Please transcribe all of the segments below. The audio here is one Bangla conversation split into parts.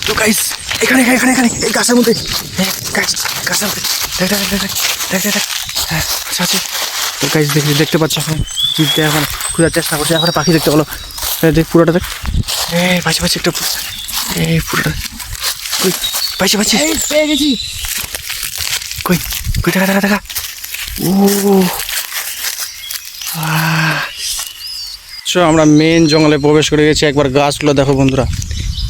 তো গাইস এখানে এখানে এখানে এই গাছের মধ্যে, গাছ গাছের মধ্যে দেখ দেখ দেখ দেখ দেখ দেখ, হ্যাঁ আচ্ছা আছে। তো গাইস দেখতে পাচ্ছ এখন জিপটা এখন খোঁজার চেষ্টা করছে, এখন পাখি দেখতে হলো। দেখ পুরোটা দেখ, এই পাশে পাশে একটা, এই পুরোটা কই পাশে পাশে পেয়ে গেছি। কই কই দেখা দেখা দেখা, ও আমরা মেন জঙ্গলে প্রবেশ করে গেছি। একবার গাছগুলো দেখো বন্ধুরা,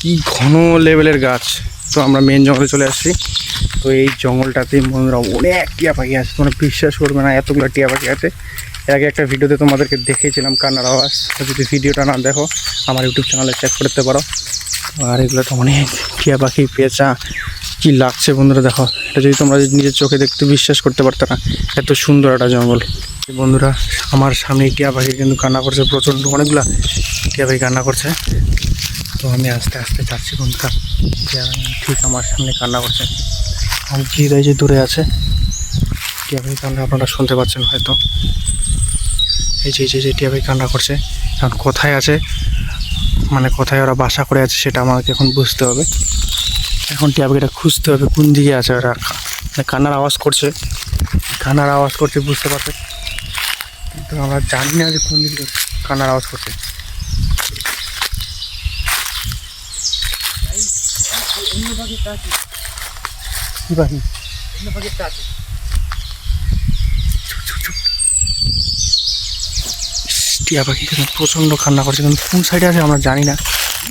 কি ঘন লেভেলের গাছ। তো আমরা মেন জঙ্গলে চলে আসছি। তো এই জঙ্গলটাতে বন্ধুরা অনেক টিয়া পাখি আছে, তোমরা বিশ্বাস করবে না এতগুলো টিয়া পাখি আছে। এর আগে একটা ভিডিওতে তোমাদেরকে দেখিয়েছিলাম কান্নার আওয়াজ, যদি ভিডিওটা না দেখো আমার ইউটিউব চ্যানেলে চেক করতে পারো। আর এগুলো তো অনেক টিয়া পাখি, পেঁচা, কি লাগছে বন্ধুরা দেখো। এটা যদি তোমরা নিজের চোখে দেখতে বিশ্বাস করতে পারতো না, এত সুন্দর একটা জঙ্গল। বন্ধুরা আমার সামনে টিয়া পাখি কিন্তু কান্না করছে, প্রচণ্ড অনেকগুলা টিয়া পাখি কান্না করছে। তো আমি আস্তে আস্তে যাচ্ছি বন্ধুরা, টিয়া পাখি ঠিক আমার সামনে কান্না করছে। আমি জিরাই যে দূরে আছে টিয়া পাখি কান্না, আপনারা শুনতে পাচ্ছেন হয়তো। এই যে টিয়া পাখি কান্না করছে। এখন কোথায় আছে, মানে কোথায় ওরা বাসা করে আছে সেটা আমাকে এখন বুঝতে হবে। এখন টিয়া পাখিটা খুঁজতে হবে কোন দিকে আছে ওরা। কান্নার আওয়াজ করছে, কান্নার আওয়াজ করছে বুঝতে পারছে, কিন্তু আমরা জানি না যে কোন দিকে কান্নার আওয়াজ করছে। কি পাখি? টিয়া পাখি কিন্তু প্রচণ্ড কান্না করছে, কিন্তু কোন সাইডে আছে আমরা জানি না।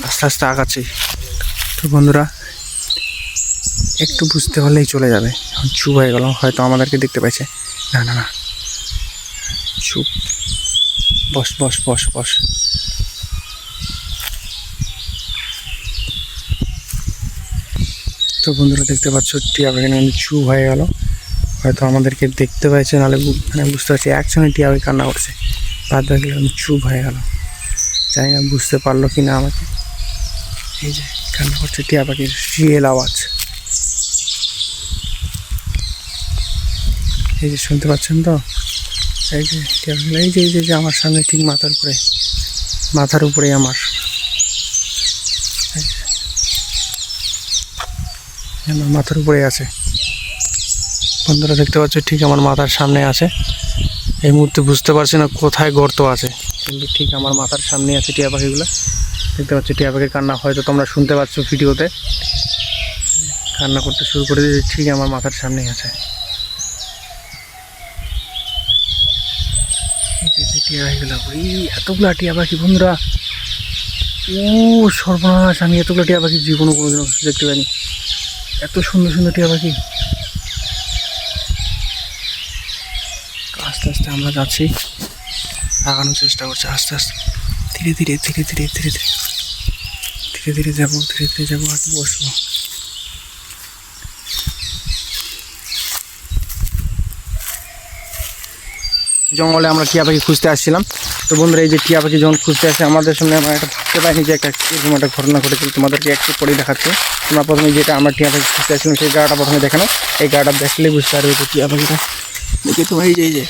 আস্তে আস্তে আগাচ্ছি। তো বন্ধুরা একটু বুঝতে পারলেই চলে যাবে। এখন চুপ হয়ে গেল, হয়তো আমাদেরকে দেখতে পাইছে। না না না, চুপ, বস বস বস বস। তো বন্ধুরা দেখতে পাচ্ছ টিয়া পাখি কিন্তু চুপ হয়ে গেল, হয়তো আমাদেরকে দেখতে পাইছে, নাহলে মানে বুঝতে পারছি একসঙ্গে টিয়া পাখি কান্না করছে। বাদ বাকি চুপ হয়ে গেল, জানি না বুঝতে পারলো কি না আমাকে। এই যে কান্না করছে টিয়া পাখির রিয়েল আওয়াজ, এই যে শুনতে পাচ্ছেন তো। এই যে টিয়া পাখি, এই যে আমার সামনে ঠিক মাথার উপরে আমার মাথার উপরে আছে বন্ধুরা, দেখতে পাচ্ছ ঠিক আমার মাথার সামনে আছে। এই মুহূর্তে বুঝতে পারছি না কোথায় গর্ত আছে, কিন্তু ঠিক আমার মাথার সামনে আছে টিয়া পাখিগুলো। দেখতে পাচ্ছ টিয়া পাখির কান্না, হয়তো তোমরা শুনতে পাচ্ছ ভিডিওতে, কান্না করতে শুরু করে দিয়েছে, ঠিক আমার মাথার সামনেই আছে। টিয়া পাখিগুলো, ওই এতগুলা টিয়া পাখি বন্ধুরা, ও সর্বনাশ, আমি এতগুলো টিয়া পাখি জীবনে কোনোদিনও দেখতে পাইনি। এত সুন্দর সুন্দর টিয়া পাখি। আস্তে আস্তে আমরা যাচ্ছি, আগানোর চেষ্টা করছি আস্তে আস্তে, ধীরে ধীরে ধীরে ধীরে ধীরে ধীরে ধীরে ধীরে যাবো, ধীরে ধীরে যাবো আর বসবো। জঙ্গলে আমরা টিয়া পাখি খুঁজতে আসছিলাম। তো বন্ধুরা এই যে টিয়া পাখি যখন খুঁজতে আসে আমাদের সামনে, আমরা একটা ভাবতে পারিনি যে এরকম একটা ঘটনা ঘটেছিল। তোমাদেরকে একটু পরেই দেখাচ্ছি। তোমরা প্রথমে যেটা আমরা টিয়া পাখি খুঁজতে আসছিলাম সেই জায়গাটা প্রথমে দেখে নাও। এই জায়গাটা দেখলেই বুঝতে পারবে যে টিয়া পাখিটা দেখে তোমার এই যে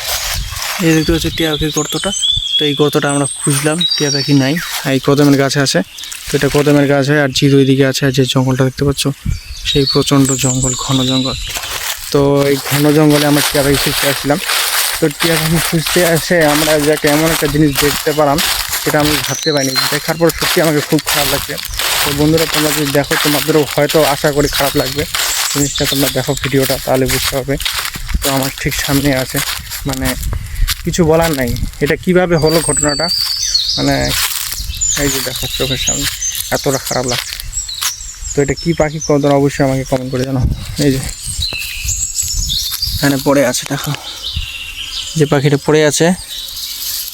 দেখতে পাচ্ছ টিয়া পাখির গর্তটা। তো এই গর্তটা আমরা খুঁজলাম, টিয়া পাখি নাই। এই কদমের গাছে আছে, তো এটা কদমের গাছ হয়। আর জির ওইদিকে আছে, আর যে জঙ্গলটা দেখতে পাচ্ছ সেই প্রচণ্ড জঙ্গল, ঘন জঙ্গল। তো এই ঘন জঙ্গলে আমরা টিয়া পাখি খুঁজতে আসছিলাম। তো টিয়া পাখি খুঁজতে আসে আমরা যে একটা এমন একটা জিনিস দেখতে পারাম, সেটা আমি ভাবতে পারিনি। দেখার পর সত্যি আমাকে খুব খারাপ লাগছে। তো বন্ধুরা তোমরা যদি দেখো তোমাদেরও হয়তো আশা করি খারাপ লাগবে জিনিসটা, তোমরা দেখো ভিডিওটা তাহলে বুঝতে হবে। তো আমার ঠিক সামনে আছে, মানে কিছু বলার নাই এটা কিভাবে হলো ঘটনাটা, মানে এই যে দেখো চোখের সামনে, এতটা খারাপ লাগছে। তো এটা কী পাখি কতটা অবশ্যই আমাকে কমেন্ট করে জানাও। এই যে এখানে পড়ে আছে, দেখো যে পাখিটা পড়ে আছে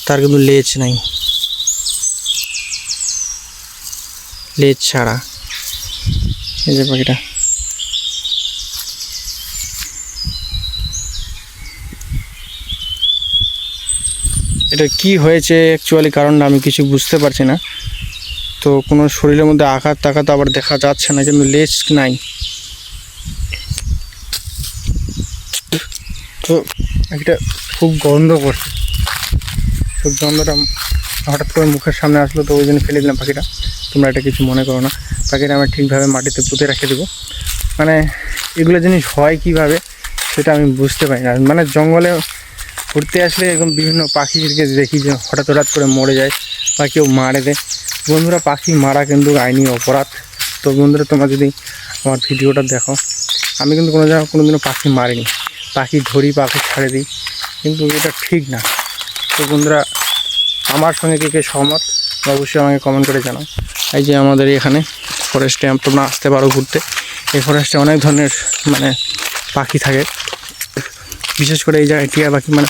তার কিন্তু লেজ নাই, লেজ ছাড়া। এই যে পাখিটা, এটা কি হয়েছে অ্যাকচুয়ালি কারণটা আমি কিছু বুঝতে পারছি না। তো কোনো শরীরের মধ্যে আঘাত টাঘাত আবার দেখা যাচ্ছে না, কিন্তু লেজ নাই। তো একটা খুব গন্ধ করছে, খুব গন্ধটা হঠাৎ করে মুখের সামনে আসলো, তো ওই জন্য ফেলে দিলাম পাখিটা। তোমরা এটা কিছু মনে করো না। পাখিটা আমি ঠিকভাবে মাটিতে পুঁতে রেখে দেবো। মানে এগুলো জিনিস হয় কীভাবে সেটা আমি বুঝতে পারি না। মানে জঙ্গলে ঘুরতে আসলে এরকম বিভিন্ন পাখিকে দেখি যে হঠাৎ করে মরে যায় বা কেউ মারে দেয়। বন্ধুরা, পাখি মারা কিন্তু আইনি অপরাধ। তো বন্ধুরা, তোমরা যদি আমার ভিডিওটা দেখো, আমি কিন্তু কোনো জায়গায় কোনোদিনও পাখি মারিনি। পাখি ধরি, পাখি ছাড়ে দিই, কিন্তু এটা ঠিক না। তো বন্ধুরা, আমার সঙ্গে কে কে সহমত অবশ্যই আমাকে কমেন্ট করে জানাও। এই যে আমাদের এখানে ফরেস্টে তোমরা আসতে পারো ঘুরতে। এই ফরেস্টে অনেক ধরনের মানে পাখি থাকে, বিশেষ করে এই জায়গায় টিয়া পাখি মানে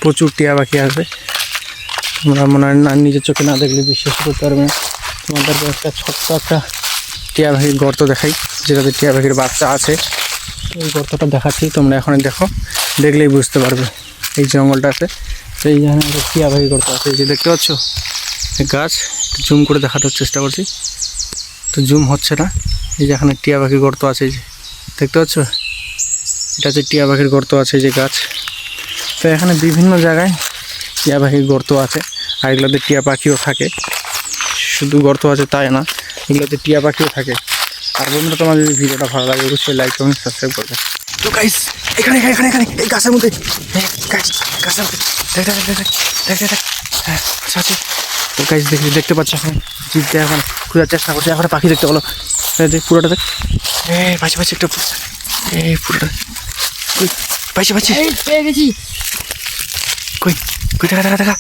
প্রচুর টিয়া পাখি আছে। তোমরা মনে হয় না, নিজের চোখে না দেখলে বিশ্বাস করতে পারবে না। তোমাদেরকে একটা ছোট্ট একটা টিয়া পাখির গর্ত দেখাই, যেটাতে টিয়া পাখির বাচ্চা আছে। এই গর্তটা দেখাচ্ছি, তোমরা এখন দেখো, দেখলেই বুঝতে পারবে। এই জঙ্গলটা আছে, এই জায়গায় টিয়া পাখি গর্ত আছে। এই যে দেখতে পাচ্ছ গাছ, জুম করে দেখানোর চেষ্টা করছি, তো জুম হচ্ছে না। এই যে এখানে টিয়া পাখির গর্ত আছে, এই যে দেখতে পাচ্ছ, এটা হচ্ছে টিয়া পাখির গর্ত আছে, এই যে গাছ। তো এখানে বিভিন্ন জায়গায় টিয়া পাখির গর্ত আছে, আর এগুলোতে টিয়া পাখিও থাকে। শুধু গর্ত আছে তাই না, এগুলোতে টিয়া পাখিও থাকে। আর বন্ধুরা, তোমার যদি ভিডিওটা ভালো লাগে অবশ্যই লাইক কমেন্ট সাবস্ক্রাইব করবে। তো গাইস, এখানে এই গাছের মধ্যে, গাছের মধ্যে দেখ হ্যাঁ আছে। তো গাইস দেখতে পাচ্ছ, এখন জিপটা এখন খোঁজার চেষ্টা করছে। এখন পাখি দেখতে বলো, দেখ পুরোটা দেখ। পাইছি একটা, পুরোটা কই পাইছি পেয়ে গেছি। কই দেখা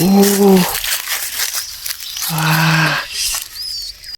ও